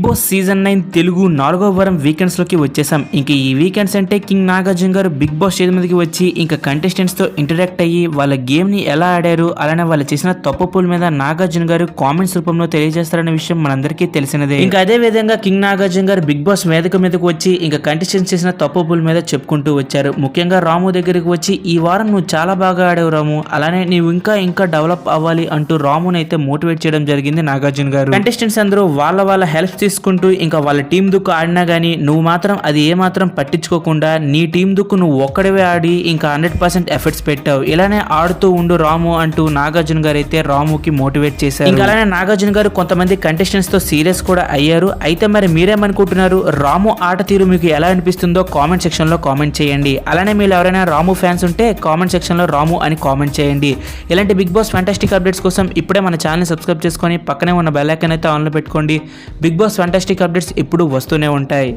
Boss season 9 Telugu 4వ వారం weekends లోకి వచ్చేసాం. ఇంక ఈ వీకెండ్స్ అంటే కింగ్ నాగార్జున గారు బిగ్ బాస్ స్టేజ్ మీదకి వచ్చి ఇంకా కంటెస్టెంట్స్ తో ఇంటరాక్ట్ అయ్యి వాళ్ళ గేమ్ ని ఎలా ఆడారు, అలానే వాళ్ళు చేసిన తప్పుల మీద నాగార్జున గారు కామెంట్స్ రూపంలో తెలియజేస్తారనే విషయం మనందరికీ తెలిసినదే. ఇంకా అదే విధంగా కింగ్ నాగార్జున గారు బిగ్ బాస్ వేదిక మీదకి వచ్చి ఇంకా కంటెస్టెంట్స్ చేసిన తప్పుల మీద చెప్పుకుంటూ వచ్చారు. ముఖ్యంగా రాము దగ్గరికి వచ్చి ఈ వారం నువ్వు చాలా బాగా ఆడావు రాము, అలానే నువ్వు ఇంకా డెవలప్ అవ్వాలి అంటూ రాముని అయితే మోటివేట్ చేయడం జరిగింది నాగార్జున గారు. కంటెస్టెంట్స్ అందరూ వాళ్ళ హెల్ప్ తీసుకుంటూ ఇంకా వాళ్ళ టీం దుక్కు ఆడినా గానీ నువ్వు మాత్రం అది ఏమాత్రం పట్టించుకోకుండా నీ టీం దుక్కు నువ్వు ఒక్కడివే ఆడి ఇంకా 100% ఎఫర్ట్స్ పెట్టావు, ఇలానే ఆడుతూ ఉండు రాము అంటూ నాగార్జున గారు అయితే రాముకి మోటివేట్ చేశారు. ఇంకా అలానే నాగార్జున గారు కొంతమంది కంటెస్టెంట్స్ తో సీరియస్ కూడా అయ్యారు. అయితే మరి మీరేమనుకుంటున్నారు, రాము ఆట తీరు మీకు ఎలా అనిపిస్తుందో కామెంట్ సెక్షన్ లో కామెంట్ చేయండి. అలానే మీరు ఎవరైనా రాము ఫ్యాన్స్ ఉంటే కామెంట్ సెక్షన్ లో రాము అని కామెంట్ చేయండి. ఇలాంటి బిగ్ బాస్ ఫ్యాంటాస్టిక్ అప్డేట్స్ కోసం ఇప్పుడే మన ఛానల్ సబ్స్క్రైబ్ చేసుకొని పక్కనే ఉన్న బెల్ ఐకాన్ అయితే ఆన్లో పెట్టుకోండి. బిగ్ బాస్ ఫ్యాంటాస్టిక్ అప్డేట్స్ ఇప్పుడు వస్తూనే ఉంటాయి.